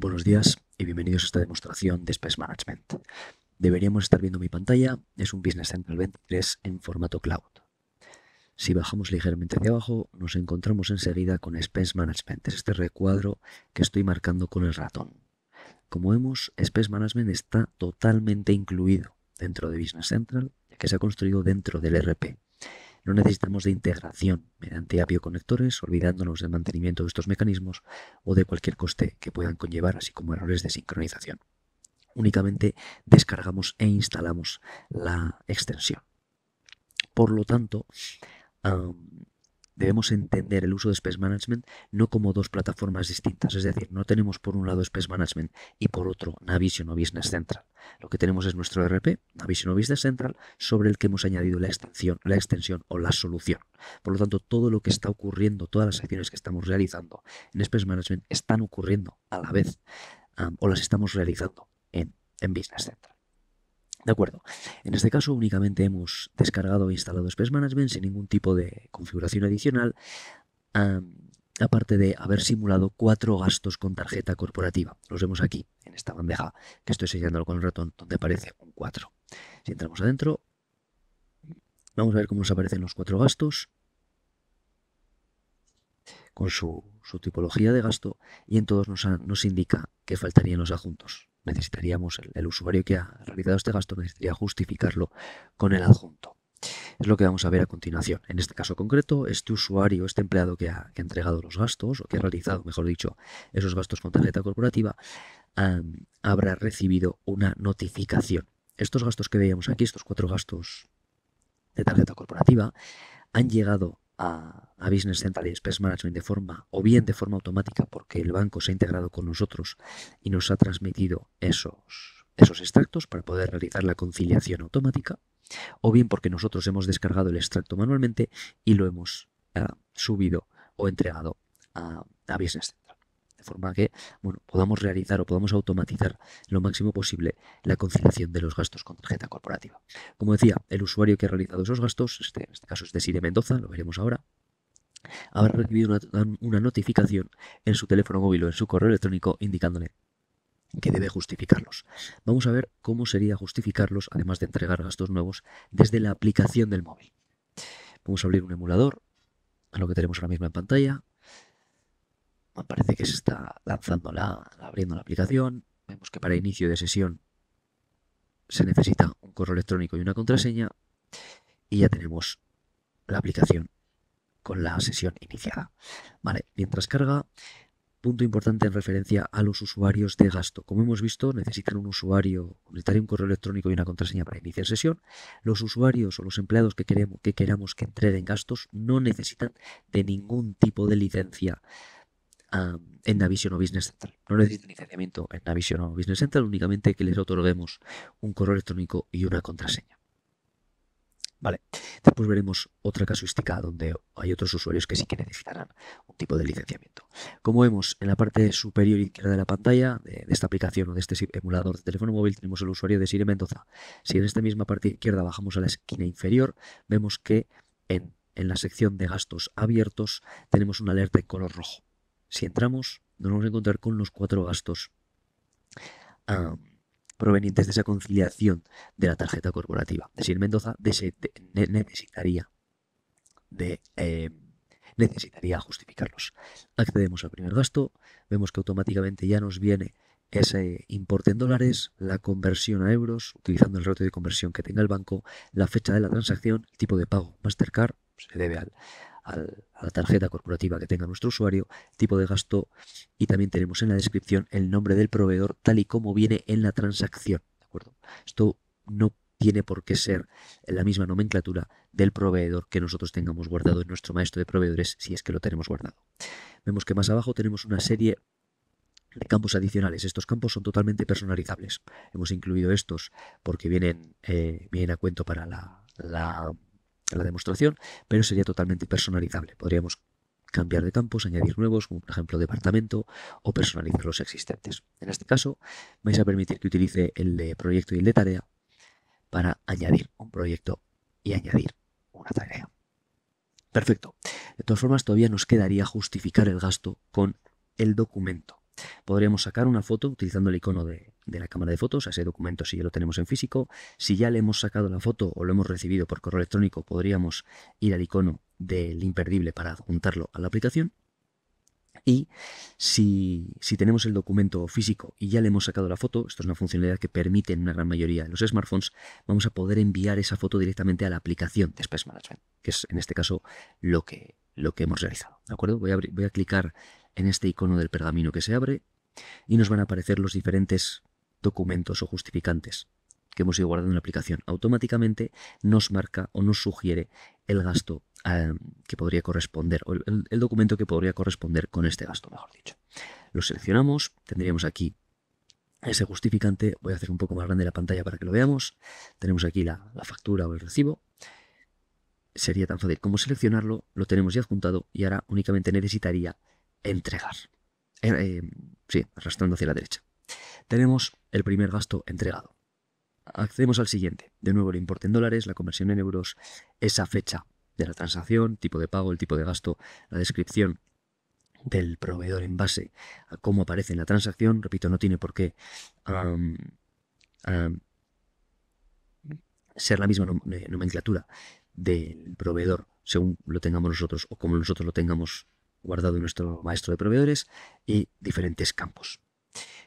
Buenos días y bienvenidos a esta demostración de Space Management. Deberíamos estar viendo mi pantalla, es un Business Central 23 en formato cloud. Si bajamos ligeramente hacia abajo, nos encontramos enseguida con Space Management, es este recuadro que estoy marcando con el ratón. Como vemos, Space Management está totalmente incluido dentro de Business Central, ya que se ha construido dentro del ERP. No necesitamos de integración mediante API o conectores, olvidándonos del mantenimiento de estos mecanismos o de cualquier coste que puedan conllevar, así como errores de sincronización. Únicamente descargamos e instalamos la extensión. Por lo tanto, debemos entender el uso de Space Management no como dos plataformas distintas, es decir, no tenemos por un lado Space Management y por otro Navision o Business Central. Lo que tenemos es nuestro ERP, Navision o Business Central, sobre el que hemos añadido la extensión o la solución. Por lo tanto, todo lo que está ocurriendo, todas las acciones que estamos realizando en Space Management están ocurriendo a la vez o las estamos realizando en Business Central. De acuerdo, en este caso únicamente hemos descargado e instalado Space Management sin ningún tipo de configuración adicional, aparte de haber simulado 4 gastos con tarjeta corporativa. Los vemos aquí, en esta bandeja que estoy señalando con el ratón, donde aparece un 4. Si entramos adentro, vamos a ver cómo nos aparecen los 4 gastos, con su tipología de gasto, y en todos nos indica que faltarían los adjuntos. Necesitaríamos, el usuario que ha realizado este gasto necesitaría justificarlo con el adjunto. Es lo que vamos a ver a continuación. En este caso concreto, este usuario, este empleado que ha entregado los gastos, o que ha realizado, mejor dicho, esos gastos con tarjeta corporativa, habrá recibido una notificación. Estos gastos que veíamos aquí, estos 4 gastos de tarjeta corporativa, han llegado a Business Central y Space Management de forma, o bien de forma automática, porque el banco se ha integrado con nosotros y nos ha transmitido esos extractos para poder realizar la conciliación automática, o bien porque nosotros hemos descargado el extracto manualmente y lo hemos subido o entregado a Business Central. De forma que podamos realizar o podamos automatizar lo máximo posible la conciliación de los gastos con tarjeta corporativa. Como decía, el usuario que ha realizado esos gastos, en este caso es Desire Mendoza, lo veremos ahora, habrá recibido una notificación en su teléfono móvil o en su correo electrónico indicándole que debe justificarlos. Vamos a ver cómo sería justificarlos, además de entregar gastos nuevos, desde la aplicación del móvil. Vamos a abrir un emulador, a lo que tenemos ahora mismo en pantalla. Me parece que se está abriendo la aplicación. Vemos que para inicio de sesión se necesita un correo electrónico y una contraseña. Y ya tenemos la aplicación con la sesión iniciada. Vale, mientras carga, punto importante en referencia a los usuarios de gasto. Como hemos visto, necesitaría un correo electrónico y una contraseña para iniciar sesión. Los usuarios o los empleados que queramos que entreguen gastos no necesitan de ningún tipo de licencia en Navision o Business Central. No necesitan licenciamiento en Navision o Business Central, únicamente que les otorguemos un correo electrónico y una contraseña. Vale, después veremos otra casuística donde hay otros usuarios que sí que necesitarán un tipo de licenciamiento. Como vemos en la parte superior izquierda de la pantalla de esta aplicación o de este emulador de teléfono móvil, tenemos el usuario de Desire Mendoza. Si en esta misma parte izquierda bajamos a la esquina inferior, vemos que en la sección de gastos abiertos tenemos una alerta en color rojo. Si entramos, nos vamos a encontrar con los 4 gastos provenientes de esa conciliación de la tarjeta corporativa. Desire Mendoza necesitaría justificarlos. Accedemos al primer gasto, vemos que automáticamente ya nos viene ese importe en dólares, la conversión a euros, utilizando el ratio de conversión que tenga el banco, la fecha de la transacción, el tipo de pago Mastercard, se debe a la tarjeta corporativa que tenga nuestro usuario, tipo de gasto, y también tenemos en la descripción el nombre del proveedor tal y como viene en la transacción. ¿De acuerdo? Esto no tiene por qué ser la misma nomenclatura del proveedor que nosotros tengamos guardado en nuestro maestro de proveedores, si es que lo tenemos guardado. Vemos que más abajo tenemos una serie de campos adicionales. Estos campos son totalmente personalizables. Hemos incluido estos porque vienen a cuento para la demostración, pero sería totalmente personalizable. Podríamos cambiar de campos, añadir nuevos, como por ejemplo departamento, o personalizar los existentes. En este caso, vais a permitir que utilice el de proyecto y el de tarea para añadir un proyecto y añadir una tarea. Perfecto. De todas formas, todavía nos quedaría justificar el gasto con el documento. podríamos sacar una foto utilizando el icono de la cámara de fotos, a ese documento si ya lo tenemos en físico. Si ya le hemos sacado la foto o lo hemos recibido por correo electrónico, podríamos ir al icono del imperdible para adjuntarlo a la aplicación. Y si tenemos el documento físico y ya le hemos sacado la foto, esto es una funcionalidad que permite en una gran mayoría de los smartphones, vamos a poder enviar esa foto directamente a la aplicación de Space Management, que es en este caso lo que hemos realizado. ¿De acuerdo? Voy a clicar en este icono del pergamino que se abre y nos van a aparecer los diferentes documentos o justificantes que hemos ido guardando en la aplicación. Automáticamente nos marca o nos sugiere el gasto que podría corresponder, o el documento que podría corresponder con este gasto, mejor dicho. Lo seleccionamos, tendríamos aquí ese justificante. Voy a hacer un poco más grande la pantalla para que lo veamos. Tenemos aquí la factura o el recibo. Sería tan fácil como seleccionarlo, lo tenemos ya adjuntado y ahora únicamente necesitaría entregar. Sí, arrastrando hacia la derecha. Tenemos el primer gasto entregado. Accedemos al siguiente. De nuevo el importe en dólares, la conversión en euros, esa fecha de la transacción, tipo de pago, el tipo de gasto, la descripción del proveedor en base a cómo aparece en la transacción. Repito, no tiene por qué ser la misma nomenclatura del proveedor según lo tengamos nosotros o como nosotros lo tengamos guardado en nuestro maestro de proveedores, y diferentes campos.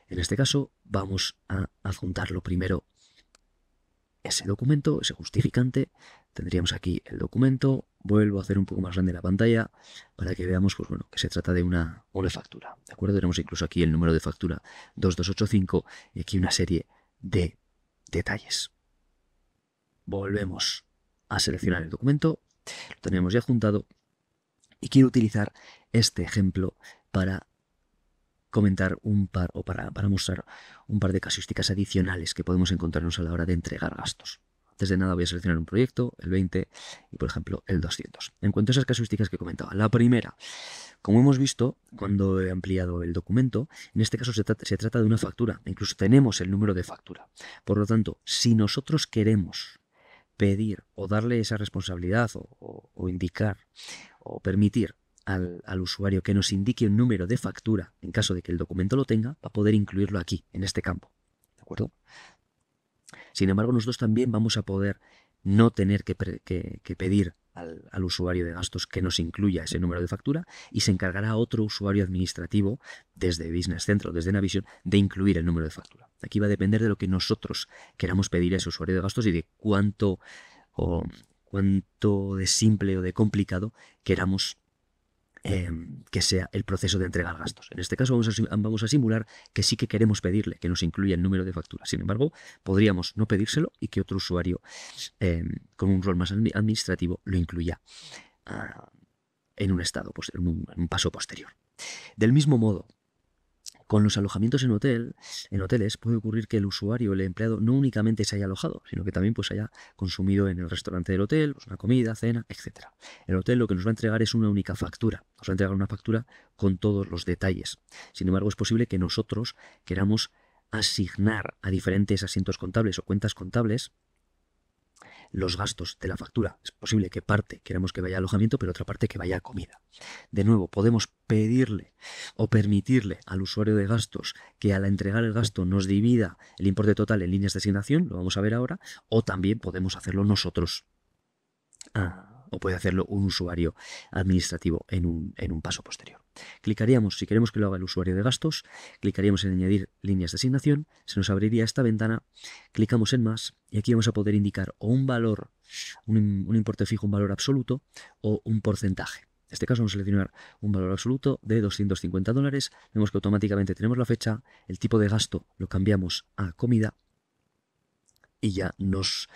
En este caso vamos a adjuntarlo primero ese documento, ese justificante. Tendríamos aquí el documento. Vuelvo a hacer un poco más grande la pantalla para que veamos, pues bueno, que se trata de una factura. ¿De acuerdo? Tenemos incluso aquí el número de factura 2285 y aquí una serie de detalles. Volvemos a seleccionar el documento. Lo tenemos ya adjuntado y quiero utilizar este ejemplo para comentar para mostrar un par de casuísticas adicionales que podemos encontrarnos a la hora de entregar gastos. Antes de nada voy a seleccionar un proyecto, el 20 y por ejemplo el 200. En cuanto a esas casuísticas que comentaba, la primera, como hemos visto cuando he ampliado el documento, en este caso se trata de una factura, incluso tenemos el número de factura. Por lo tanto, si nosotros queremos pedir o darle esa responsabilidad o indicar o permitir al usuario que nos indique un número de factura, en caso de que el documento lo tenga, va a poder incluirlo aquí, en este campo. ¿De acuerdo? Sin embargo, nosotros también vamos a poder no tener que pedir al usuario de gastos que nos incluya ese número de factura, y se encargará otro usuario administrativo desde Business Central, desde Navision, de incluir el número de factura. Aquí va a depender de lo que nosotros queramos pedir a ese usuario de gastos y de cuánto de simple o de complicado queramos que sea el proceso de entregar gastos. En este caso vamos a simular que sí que queremos pedirle que nos incluya el número de factura. Sin embargo, podríamos no pedírselo y que otro usuario con un rol más administrativo lo incluya en un estado, pues en un paso posterior. Del mismo modo, con los alojamientos en hoteles puede ocurrir que el usuario, el empleado, no únicamente se haya alojado, sino que también pues haya consumido en el restaurante del hotel, pues una comida, cena, etc. El hotel lo que nos va a entregar es una única factura. Nos va a entregar una factura con todos los detalles. Sin embargo, es posible que nosotros queramos asignar a diferentes asientos contables o cuentas contables los gastos de la factura. Es posible que parte queramos que vaya a alojamiento, pero otra parte que vaya a comida. De nuevo, podemos pedirle o permitirle al usuario de gastos que al entregar el gasto nos divida el importe total en líneas de asignación, lo vamos a ver ahora, o también podemos hacerlo nosotros, o puede hacerlo un usuario administrativo en un paso posterior. Clicaríamos, si queremos que lo haga el usuario de gastos, clicaríamos en añadir líneas de asignación, se nos abriría esta ventana, clicamos en más y aquí vamos a poder indicar o un valor, un importe fijo, un valor absoluto o un porcentaje. En este caso vamos a seleccionar un valor absoluto de $250. Vemos que automáticamente tenemos la fecha, el tipo de gasto lo cambiamos a comida y ya nos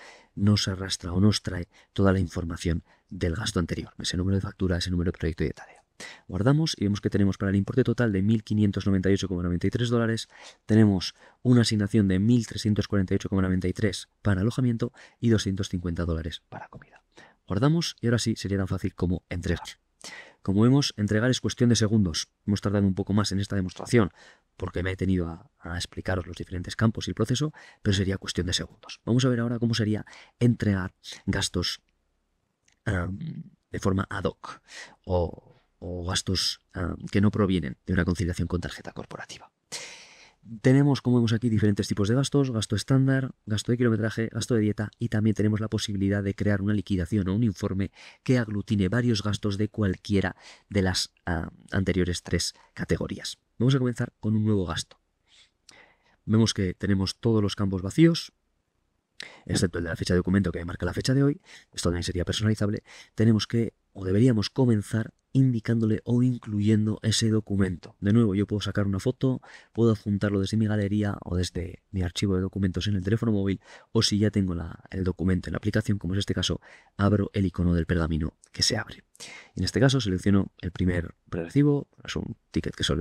arrastra o nos trae toda la información del gasto anterior, ese número de factura, ese número de proyecto y de tarea. Guardamos y vemos que tenemos para el importe total de $1.598,93, tenemos una asignación de $1.348,93 para alojamiento y $250 para comida. Guardamos y ahora sí sería tan fácil como entregar. Como vemos, entregar es cuestión de segundos. Hemos tardado un poco más en esta demostración porque me he tenido a explicaros los diferentes campos y el proceso, pero sería cuestión de segundos. Vamos a ver ahora cómo sería entregar gastos de forma ad hoc o gastos que no provienen de una conciliación con tarjeta corporativa. Tenemos, como vemos aquí, diferentes tipos de gastos: gasto estándar, gasto de kilometraje, gasto de dieta, y también tenemos la posibilidad de crear una liquidación o un informe que aglutine varios gastos de cualquiera de las anteriores 3 categorías. Vamos a comenzar con un nuevo gasto. Vemos que tenemos todos los campos vacíos, excepto el de la fecha de documento que marca la fecha de hoy. Esto también sería personalizable. Tenemos que, o deberíamos comenzar indicándole o incluyendo ese documento. De nuevo, yo puedo sacar una foto, puedo adjuntarlo desde mi galería o desde mi archivo de documentos en el teléfono móvil, o si ya tengo el documento en la aplicación, como es este caso, abro el icono del pergamino que se abre. En este caso selecciono el primer prerecibo. Es un ticket que es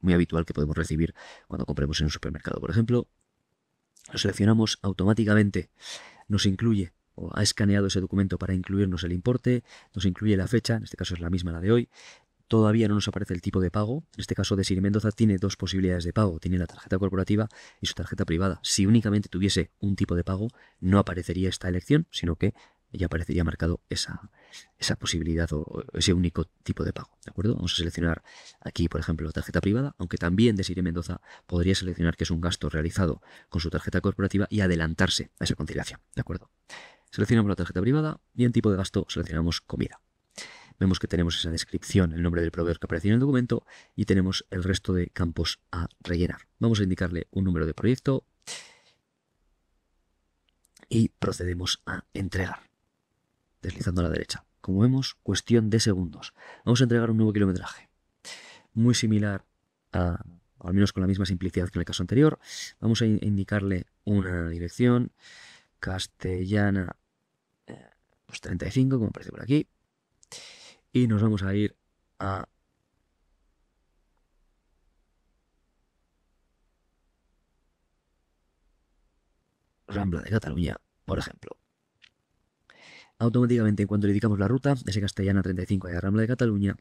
muy habitual que podemos recibir cuando compremos en un supermercado, por ejemplo. Lo seleccionamos automáticamente, nos incluye o ha escaneado ese documento para incluirnos el importe, nos incluye la fecha, en este caso es la misma, la de hoy. Todavía no nos aparece el tipo de pago. En este caso, Desiree Mendoza tiene 2 posibilidades de pago. Tiene la tarjeta corporativa y su tarjeta privada. Si únicamente tuviese un tipo de pago, no aparecería esta elección, sino que ya aparecería marcado esa posibilidad o ese único tipo de pago. ¿De acuerdo? Vamos a seleccionar aquí, por ejemplo, la tarjeta privada, aunque también Desiree Mendoza podría seleccionar que es un gasto realizado con su tarjeta corporativa y adelantarse a esa conciliación. ¿De acuerdo? Seleccionamos la tarjeta privada y en tipo de gasto seleccionamos comida. Vemos que tenemos esa descripción, el nombre del proveedor que aparece en el documento, y tenemos el resto de campos a rellenar. Vamos a indicarle un número de proyecto y procedemos a entregar, deslizando a la derecha. Como vemos, cuestión de segundos. Vamos a entregar un nuevo kilometraje. Muy similar o al menos con la misma simplicidad que en el caso anterior. Vamos a indicarle una dirección: Castellana 35, como aparece por aquí. Y nos vamos a ir a Rambla de Cataluña, por ejemplo. Automáticamente, en cuanto le indicamos la ruta, ese Castellana 35 a Rambla de Cataluña,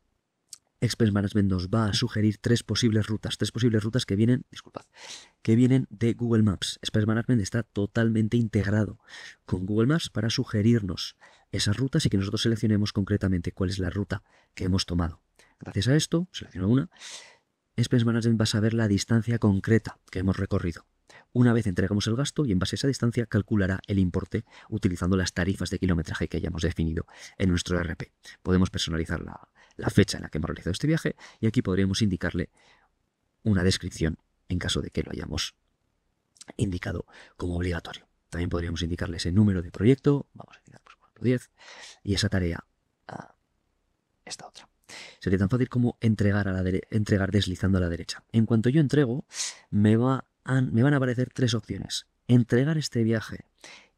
Express Management nos va a sugerir 3 posibles rutas que vienen, que vienen de Google Maps. Express Management está totalmente integrado con Google Maps para sugerirnos esas rutas y que nosotros seleccionemos concretamente cuál es la ruta que hemos tomado. Gracias a esto, selecciono una, Express Management va a saber la distancia concreta que hemos recorrido. Una vez entregamos el gasto y en base a esa distancia calculará el importe utilizando las tarifas de kilometraje que hayamos definido en nuestro ERP. Podemos personalizar la fecha en la que hemos realizado este viaje y aquí podríamos indicarle una descripción en caso de que lo hayamos indicado como obligatorio. También podríamos indicarle ese número de proyecto, vamos a indicar por ejemplo 10, y esa tarea a esta otra. Sería tan fácil como entregar deslizando a la derecha. En cuanto yo entrego, me van a aparecer 3 opciones: entregar este viaje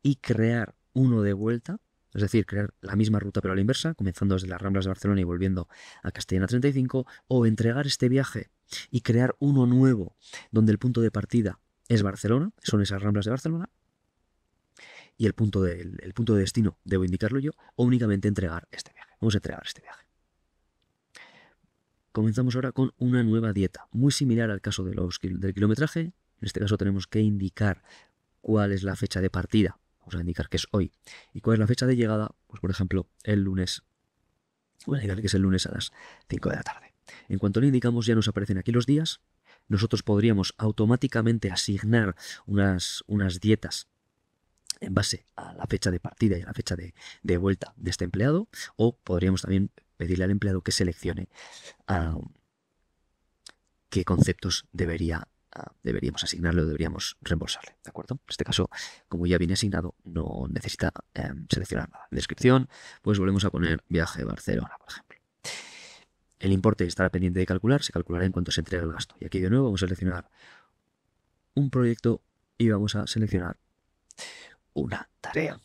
y crear uno de vuelta, es decir, crear la misma ruta pero a la inversa, comenzando desde las Ramblas de Barcelona y volviendo a Castellana 35, o entregar este viaje y crear uno nuevo donde el punto de partida es Barcelona, son esas Ramblas de Barcelona, y el punto de destino debo indicarlo yo, o únicamente entregar este viaje. Vamos a entregar este viaje. Comenzamos ahora con una nueva dieta, muy similar al caso del kilometraje. En este caso tenemos que indicar cuál es la fecha de partida. Vamos a indicar que es hoy. ¿Y cuál es la fecha de llegada? Pues por ejemplo, el lunes. Voy a indicar que es el lunes a las 5 de la tarde. En cuanto le indicamos, ya nos aparecen aquí los días. Nosotros podríamos automáticamente asignar unas dietas en base a la fecha de partida y a la fecha de vuelta de este empleado, o podríamos también pedirle al empleado que seleccione qué conceptos deberíamos asignarle o deberíamos reembolsarle, ¿de acuerdo? En este caso, como ya viene asignado, no necesita seleccionar nada. En descripción, pues volvemos a poner viaje a Barcelona, por ejemplo. El importe estará pendiente de calcular, se calculará en cuanto se entregue el gasto. Y aquí de nuevo vamos a seleccionar un proyecto y vamos a seleccionar una tarea.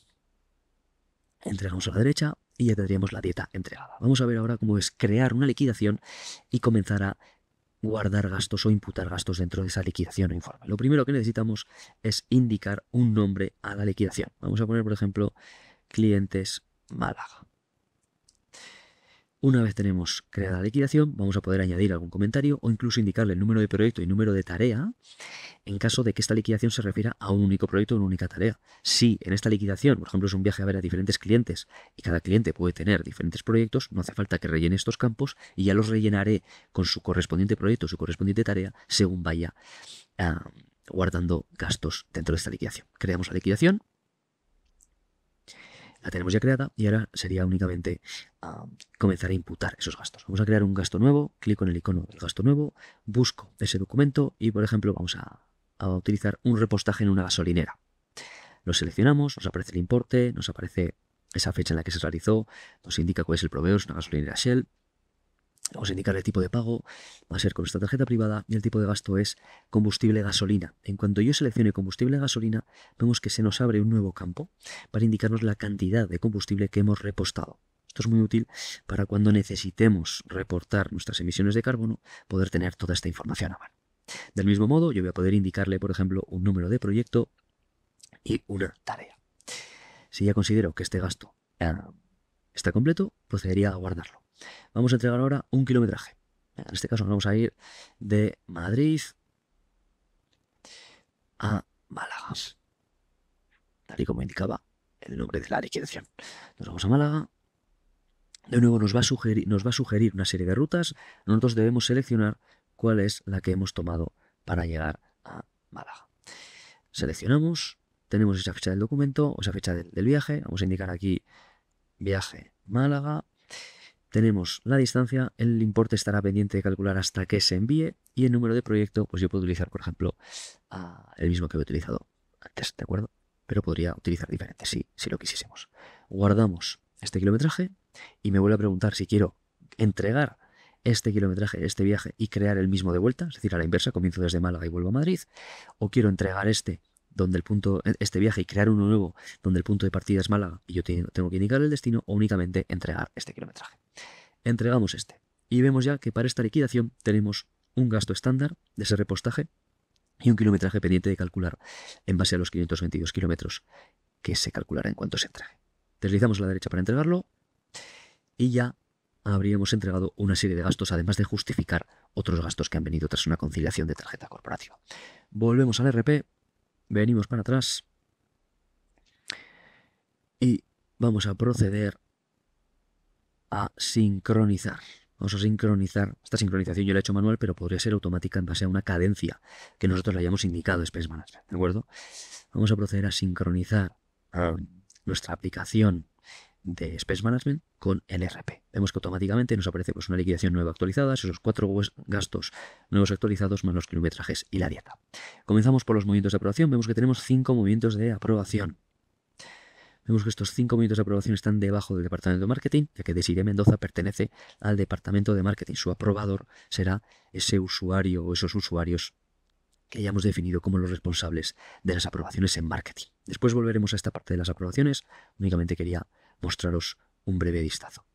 Entregamos a la derecha y ya tendríamos la dieta entregada. Vamos a ver ahora cómo es crear una liquidación y comenzar a guardar gastos o imputar gastos dentro de esa liquidación o informe. Lo primero que necesitamos es indicar un nombre a la liquidación. Vamos a poner, por ejemplo, Clientes Málaga. Una vez tenemos creada la liquidación, vamos a poder añadir algún comentario o incluso indicarle el número de proyecto y número de tarea en caso de que esta liquidación se refiera a un único proyecto o una única tarea. Si en esta liquidación, por ejemplo, es un viaje a ver a diferentes clientes y cada cliente puede tener diferentes proyectos, no hace falta que rellene estos campos y ya los rellenaré con su correspondiente proyecto, su correspondiente tarea, según vaya guardando gastos dentro de esta liquidación. Creamos la liquidación, la tenemos ya creada y ahora sería únicamente comenzar a imputar esos gastos. Vamos a crear un gasto nuevo, clico en el icono del gasto nuevo, busco ese documento y, por ejemplo, vamos a utilizar un repostaje en una gasolinera. Lo seleccionamos, nos aparece el importe, nos aparece esa fecha en la que se realizó, nos indica cuál es el proveedor, es una gasolinera Shell. Vamos a indicar el tipo de pago, va a ser con esta tarjeta privada y el tipo de gasto es combustible gasolina. En cuanto yo seleccione combustible gasolina, vemos que se nos abre un nuevo campo para indicarnos la cantidad de combustible que hemos repostado. Esto es muy útil para cuando necesitemos reportar nuestras emisiones de carbono, poder tener toda esta información a mano. Del mismo modo, yo voy a poder indicarle, por ejemplo, un número de proyecto y una tarea. Si ya considero que este gasto está completo, procedería a guardarlo. Vamos a entregar ahora un kilometraje. En este caso nos vamos a ir de Madrid a Málaga, tal y como indicaba el nombre de la liquidación. Nos vamos a Málaga. De nuevo nos va a sugerir una serie de rutas. Nosotros debemos seleccionar cuál es la que hemos tomado para llegar a Málaga. Seleccionamos, tenemos esa fecha del documento o esa fecha del viaje. Vamos a indicar aquí viaje Málaga. Tenemos la distancia, el importe estará pendiente de calcular hasta que se envíe y el número de proyecto, pues yo puedo utilizar, por ejemplo, el mismo que he utilizado antes, ¿de acuerdo? Pero podría utilizar diferentes si lo quisiésemos. Guardamos este kilometraje y me vuelve a preguntar si quiero entregar este kilometraje, este viaje y crear el mismo de vuelta, es decir, a la inversa, comienzo desde Málaga y vuelvo a Madrid, o quiero entregar este viaje y crear uno nuevo donde el punto de partida es Málaga y yo tengo que indicar el destino, o únicamente entregar este kilometraje. Entregamos este y vemos ya que para esta liquidación tenemos un gasto estándar de ese repostaje y un kilometraje pendiente de calcular en base a los 522 kilómetros que se calculará en cuanto se entregue. Deslizamos a la derecha para entregarlo y ya habríamos entregado una serie de gastos, además de justificar otros gastos que han venido tras una conciliación de tarjeta corporativa. Volvemos al RP, venimos para atrás y vamos a proceder a sincronizar. Vamos a sincronizar. Esta sincronización yo la he hecho manual, pero podría ser automática en base a una cadencia que nosotros le hayamos indicado a Space Management, ¿de acuerdo? Vamos a proceder a sincronizar nuestra aplicación de Space Management con el RP. Vemos que automáticamente nos aparece pues una liquidación nueva actualizada, esos 4 gastos nuevos actualizados más los kilometrajes y la dieta. Comenzamos por los movimientos de aprobación. Vemos que tenemos 5 movimientos de aprobación. Vemos que estos 5 movimientos de aprobación están debajo del departamento de marketing, ya que Desiree Mendoza pertenece al departamento de marketing. Su aprobador será ese usuario o esos usuarios que hayamos definido como los responsables de las aprobaciones en marketing. Después volveremos a esta parte de las aprobaciones. Únicamente quería mostraros un breve vistazo.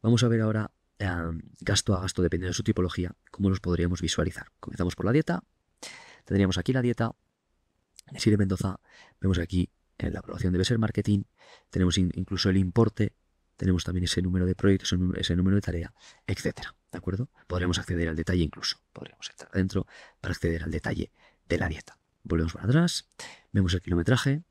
Vamos a ver ahora gasto a gasto, dependiendo de su tipología, cómo los podríamos visualizar. Comenzamos por la dieta. Tendríamos aquí la dieta. Desiree Mendoza. Vemos aquí la aprobación debe ser marketing. Tenemos incluso el importe. Tenemos también ese número de proyectos, ese número de tarea, etcétera. ¿De acuerdo? Podremos acceder al detalle incluso. Podríamos entrar adentro para acceder al detalle de la dieta. Volvemos para atrás. Vemos el kilometraje.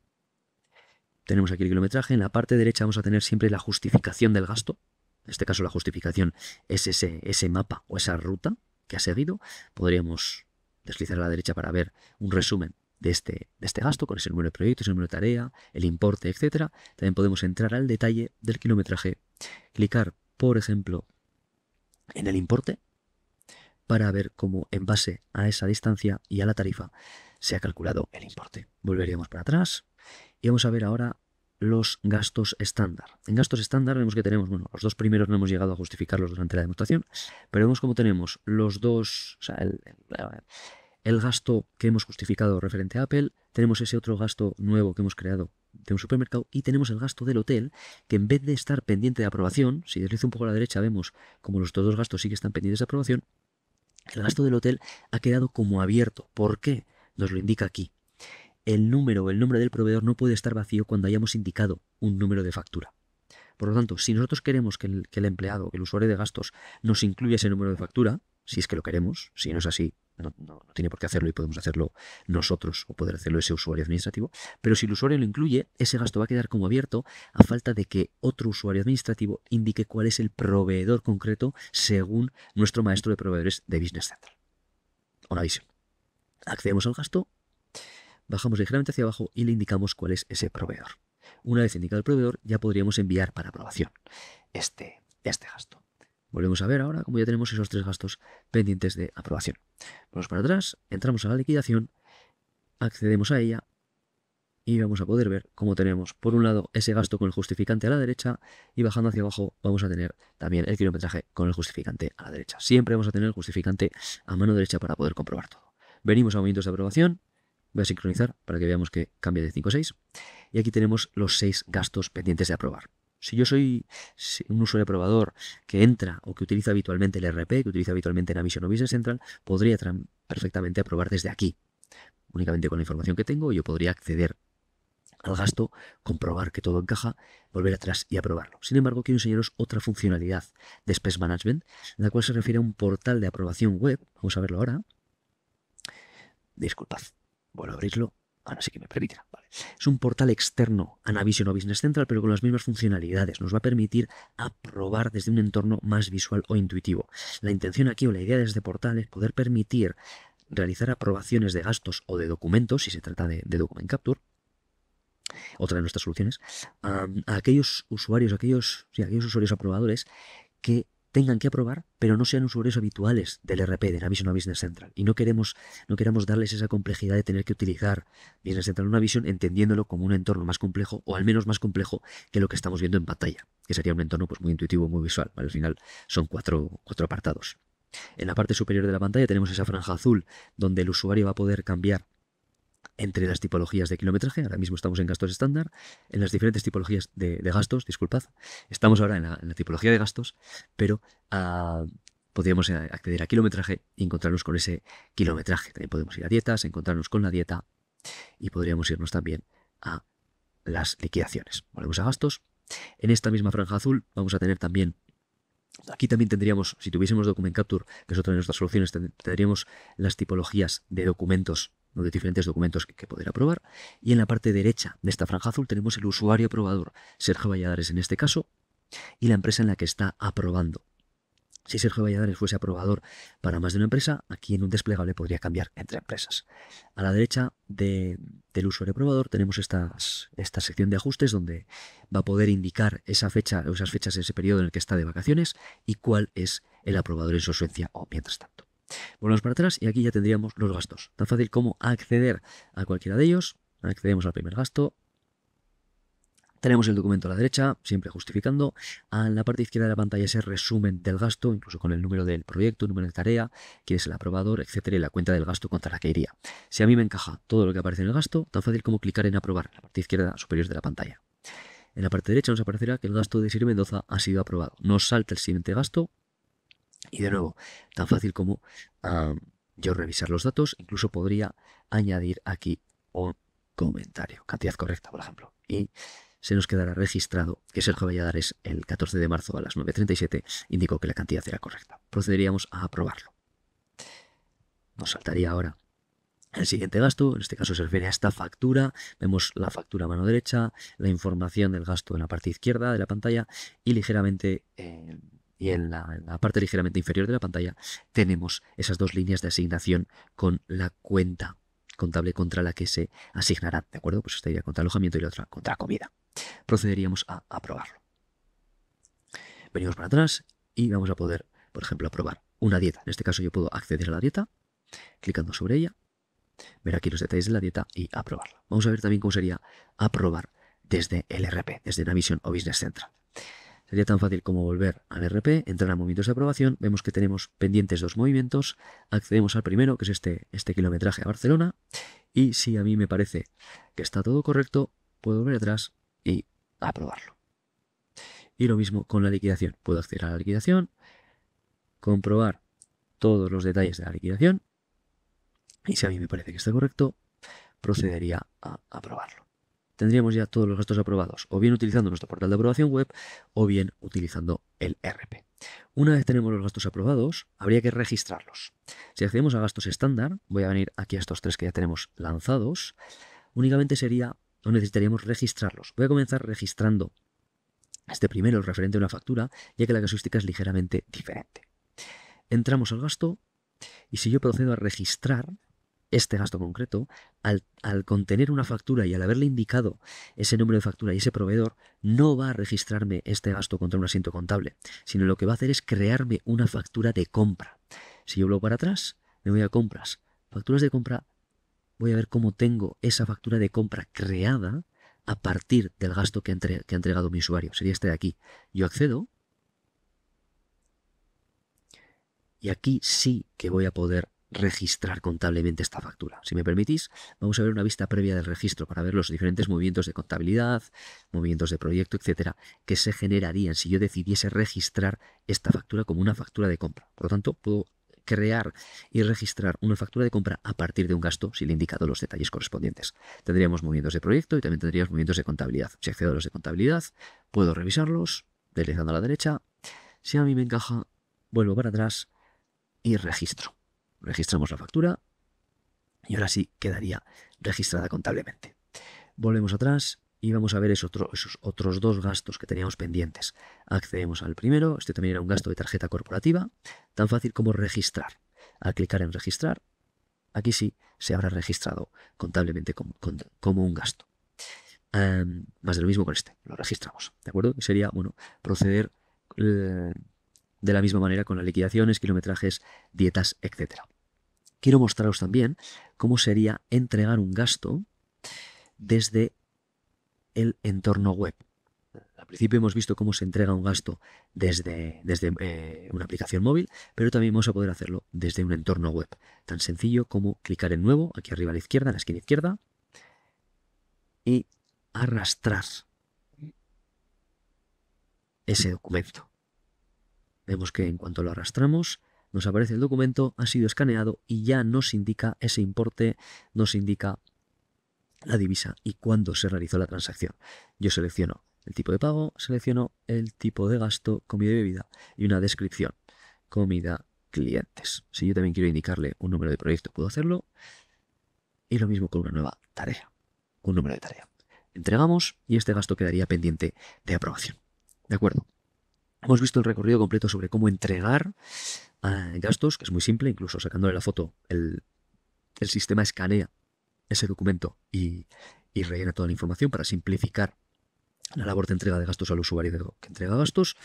Tenemos aquí el kilometraje. En la parte derecha vamos a tener siempre la justificación del gasto. En este caso la justificación es ese mapa o esa ruta que ha seguido. Podríamos deslizar a la derecha para ver un resumen de este gasto, con ese número de proyectos, el número de tarea, el importe, etcétera. También podemos entrar al detalle del kilometraje, clicar, por ejemplo, en el importe, para ver cómo en base a esa distancia y a la tarifa se ha calculado el importe. Volveríamos para atrás y vamos a ver ahora los gastos estándar. En gastos estándar vemos que tenemos, bueno, los dos primeros no hemos llegado a justificarlos durante la demostración, pero vemos cómo tenemos los dos, o sea, el gasto que hemos justificado referente a Apple, tenemos ese otro gasto nuevo que hemos creado de un supermercado y tenemos el gasto del hotel, que en vez de estar pendiente de aprobación, si deslizo un poco a la derecha vemos como los dos gastos sí que están pendientes de aprobación, el gasto del hotel ha quedado como abierto. ¿Por qué? Nos lo indica aquí. El nombre del proveedor no puede estar vacío cuando hayamos indicado un número de factura. Por lo tanto, si nosotros queremos que el empleado, que el usuario de gastos, nos incluya ese número de factura, si es que lo queremos, si no es así, no tiene por qué hacerlo y podemos hacerlo nosotros o poder hacerlo ese usuario administrativo, pero si el usuario lo incluye, ese gasto va a quedar como abierto a falta de que otro usuario administrativo indique cuál es el proveedor concreto según nuestro maestro de proveedores de Business Central o Navision. Accedemos al gasto, bajamos ligeramente hacia abajo y le indicamos cuál es ese proveedor. Una vez indicado el proveedor, ya podríamos enviar para aprobación este gasto. Volvemos a ver ahora cómo ya tenemos esos 3 gastos pendientes de aprobación. Vamos para atrás, entramos a la liquidación, accedemos a ella y vamos a poder ver cómo tenemos, por un lado, ese gasto con el justificante a la derecha y bajando hacia abajo vamos a tener también el kilometraje con el justificante a la derecha. Siempre vamos a tener el justificante a mano derecha para poder comprobar todo. Venimos a movimientos de aprobación, voy a sincronizar para que veamos que cambia de 5 a 6 y aquí tenemos los 6 gastos pendientes de aprobar. Si yo soy un usuario aprobador que entra o que utiliza habitualmente el RP, que utiliza habitualmente Navision o Business Central, podría perfectamente aprobar desde aquí. Únicamente con la información que tengo yo podría acceder al gasto, comprobar que todo encaja, volver atrás y aprobarlo. Sin embargo, quiero enseñaros otra funcionalidad de Space Management, la cual se refiere a un portal de aprobación web. Vamos a verlo ahora. Disculpad, vuelvo a abrirlo. Ahora sí que me permitirá. Vale. Es un portal externo a Navision o Business Central, pero con las mismas funcionalidades. Nos va a permitir aprobar desde un entorno más visual o intuitivo. La intención aquí o la idea de este portal es poder permitir realizar aprobaciones de gastos o de documentos, si se trata de Document Capture, otra de nuestras soluciones, a aquellos usuarios, aquellos usuarios aprobadores que tengan que aprobar, pero no sean usuarios habituales del RP, de Navision o Business Central. Y no queramos darles esa complejidad de tener que utilizar Business Central o Navision entendiéndolo como un entorno más complejo, o al menos más complejo que lo que estamos viendo en pantalla, que sería un entorno pues muy intuitivo, muy visual. ¿Vale? Al final son cuatro apartados. En la parte superior de la pantalla tenemos esa franja azul donde el usuario va a poder cambiar entre las tipologías de kilometraje. Ahora mismo estamos en gastos estándar, en las diferentes tipologías de gastos, disculpad. Estamos ahora en la tipología de gastos, pero podríamos acceder a kilometraje y encontrarnos con ese kilometraje. También podemos ir a dietas, encontrarnos con la dieta y podríamos irnos también a las liquidaciones. Volvemos a gastos. En esta misma franja azul vamos a tener también, aquí también tendríamos, si tuviésemos Document Capture, que es otra de nuestras soluciones, tendríamos las tipologías de documentos, de diferentes documentos que poder aprobar. Y en la parte derecha de esta franja azul tenemos el usuario aprobador, Sergio Valladares en este caso, y la empresa en la que está aprobando. Si Sergio Valladares fuese aprobador para más de una empresa, aquí en un desplegable podría cambiar entre empresas. A la derecha del usuario aprobador tenemos esta sección de ajustes donde va a poder indicar esa fecha o esas fechas de ese periodo en el que está de vacaciones y cuál es el aprobador en su ausencia o mientras tanto. Volvemos para atrás y aquí ya tendríamos los gastos. Tan fácil como acceder a cualquiera de ellos. Accedemos al primer gasto. Tenemos el documento a la derecha, siempre justificando. A la parte izquierda de la pantalla ese resumen del gasto, incluso con el número del proyecto, número de tarea, quién es el aprobador, etcétera, y la cuenta del gasto contra la que iría. Si a mí me encaja todo lo que aparece en el gasto, tan fácil como clicar en aprobar, en la parte izquierda superior de la pantalla. En la parte derecha nos aparecerá que el gasto de Sir Mendoza ha sido aprobado. Nos salta el siguiente gasto y de nuevo, tan fácil como yo revisar los datos, incluso podría añadir aquí un comentario, cantidad correcta, por ejemplo, y se nos quedará registrado que Sergio Valladares el 14 de marzo a las 9:37 indicó que la cantidad era correcta. Procederíamos a aprobarlo. Nos saltaría ahora el siguiente gasto, en este caso se refiere a esta factura. Vemos la factura a mano derecha, la información del gasto en la parte izquierda de la pantalla y ligeramente y en la parte ligeramente inferior de la pantalla tenemos esas dos líneas de asignación con la cuenta contable contra la que se asignará, ¿de acuerdo? Pues esta iría contra alojamiento y la otra contra comida. Procederíamos a aprobarlo. Venimos para atrás y vamos a poder, por ejemplo, aprobar una dieta. En este caso yo puedo acceder a la dieta, clicando sobre ella, ver aquí los detalles de la dieta y aprobarla. Vamos a ver también cómo sería aprobar desde el RP, desde Navision o Business Central. Sería tan fácil como volver al RP, entrar a movimientos de aprobación, vemos que tenemos pendientes 2 movimientos, accedemos al primero, que es este kilometraje a Barcelona, y si a mí me parece que está todo correcto, puedo volver atrás y aprobarlo. Y lo mismo con la liquidación, puedo acceder a la liquidación, comprobar todos los detalles de la liquidación, y si a mí me parece que está correcto, procedería a aprobarlo. Tendríamos ya todos los gastos aprobados, o bien utilizando nuestro portal de aprobación web, o bien utilizando el RP. Una vez tenemos los gastos aprobados, habría que registrarlos. Si accedemos a gastos estándar, voy a venir aquí a estos 3 que ya tenemos lanzados, únicamente necesitaríamos registrarlos. Voy a comenzar registrando este primero, el referente a una factura, ya que la casuística es ligeramente diferente. Entramos al gasto, y si yo procedo a registrar este gasto concreto, al contener una factura y al haberle indicado ese número de factura y ese proveedor, no va a registrarme este gasto contra un asiento contable, sino lo que va a hacer es crearme una factura de compra. Si yo vuelvo para atrás, me voy a compras, facturas de compra, voy a ver cómo tengo esa factura de compra creada a partir del gasto que ha entregado mi usuario. Sería este de aquí. Yo accedo y aquí sí que voy a poder registrar contablemente esta factura. Si me permitís, vamos a ver una vista previa del registro para ver los diferentes movimientos de contabilidad, movimientos de proyecto, etcétera, que se generarían si yo decidiese registrar esta factura como una factura de compra. Por lo tanto, puedo crear y registrar una factura de compra a partir de un gasto si le he indicado los detalles correspondientes. Tendríamos movimientos de proyecto y también tendríamos movimientos de contabilidad. Si accedo a los de contabilidad, puedo revisarlos, deslizando a la derecha. Si a mí me encaja, vuelvo para atrás y registro. Registramos la factura y ahora sí quedaría registrada contablemente. Volvemos atrás y vamos a ver esos otros dos gastos que teníamos pendientes. Accedemos al primero, este también era un gasto de tarjeta corporativa, tan fácil como registrar. Al clicar en registrar, aquí sí se habrá registrado contablemente como un gasto. Más de lo mismo con este, lo registramos, ¿de acuerdo? Y sería, bueno, proceder de la misma manera con las liquidaciones, kilometrajes, dietas, etc. Quiero mostraros también cómo sería entregar un gasto desde el entorno web. Al principio hemos visto cómo se entrega un gasto desde una aplicación móvil, pero también vamos a poder hacerlo desde un entorno web. Tan sencillo como clicar en nuevo, aquí arriba a la izquierda, en la esquina izquierda, y arrastrar ese documento. Vemos que en cuanto lo arrastramos, nos aparece el documento, ha sido escaneado y ya nos indica ese importe, nos indica la divisa y cuándo se realizó la transacción. Yo selecciono el tipo de pago, selecciono el tipo de gasto, comida y bebida y una descripción, comida, clientes. Si yo también quiero indicarle un número de proyecto, puedo hacerlo. Y lo mismo con una nueva tarea, un número de tarea. Entregamos y este gasto quedaría pendiente de aprobación. ¿De acuerdo? Hemos visto el recorrido completo sobre cómo entregar gastos, que es muy simple, incluso sacándole la foto, el sistema escanea ese documento y rellena toda la información para simplificar la labor de entrega de gastos al usuario que entrega gastos.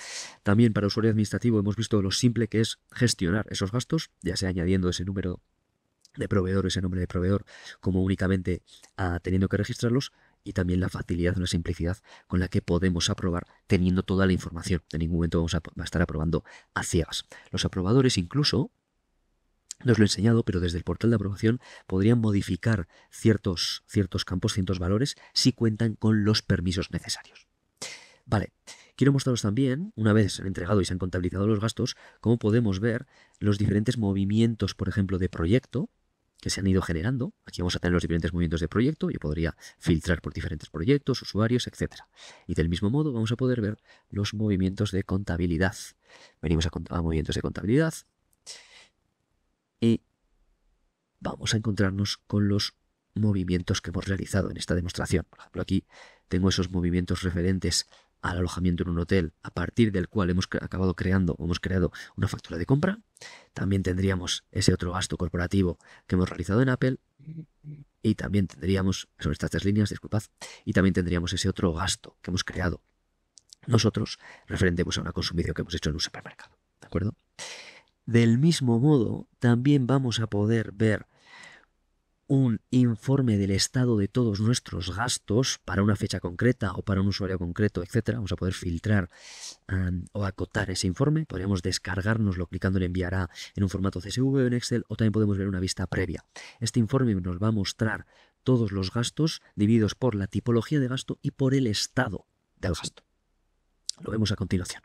También para el usuario administrativo hemos visto lo simple que es gestionar esos gastos, ya sea añadiendo ese número de proveedor, ese nombre de proveedor, como únicamente teniendo que registrarlos, y también la facilidad y la simplicidad con la que podemos aprobar teniendo toda la información. En ningún momento vamos a estar aprobando a ciegas. Los aprobadores incluso, no os lo he enseñado, pero desde el portal de aprobación podrían modificar ciertos campos, ciertos valores, si cuentan con los permisos necesarios. Vale, quiero mostraros también, una vez se han entregado y se han contabilizado los gastos, cómo podemos ver los diferentes movimientos, por ejemplo, de proyecto, que se han ido generando. Aquí vamos a tener los diferentes movimientos de proyecto. Yo podría filtrar por diferentes proyectos, usuarios, etc. Y del mismo modo vamos a poder ver los movimientos de contabilidad. Venimos a movimientos de contabilidad y vamos a encontrarnos con los movimientos que hemos realizado en esta demostración. Por ejemplo, aquí tengo esos movimientos referentes al alojamiento en un hotel, a partir del cual hemos creado una factura de compra. También tendríamos ese otro gasto corporativo que hemos realizado en Apple, y también tendríamos, son estas tres líneas, disculpad, y también tendríamos ese otro gasto que hemos creado nosotros referente pues, a una consumición que hemos hecho en un supermercado. ¿De acuerdo? Del mismo modo, también vamos a poder ver un informe del estado de todos nuestros gastos para una fecha concreta o para un usuario concreto, etcétera. Vamos a poder filtrar o acotar ese informe. Podríamos descargárnoslo clicando en enviar a en un formato CSV o en Excel, o también podemos ver una vista previa. Este informe nos va a mostrar todos los gastos divididos por la tipología de gasto y por el estado del gasto. Lo vemos a continuación.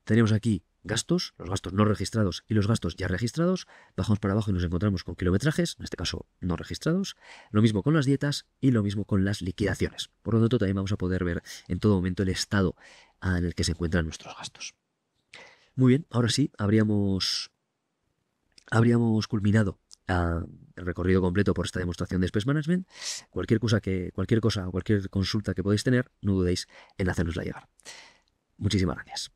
Tenemos aquí gastos, los gastos no registrados y los gastos ya registrados. Bajamos para abajo y nos encontramos con kilometrajes, en este caso no registrados. Lo mismo con las dietas y lo mismo con las liquidaciones. Por lo tanto, también vamos a poder ver en todo momento el estado en el que se encuentran nuestros gastos. Muy bien, ahora sí, habríamos culminado el recorrido completo por esta demostración de Space Management. Cualquier cosa o cualquier consulta que podáis tener, no dudéis en hacérnosla llegar. Muchísimas gracias.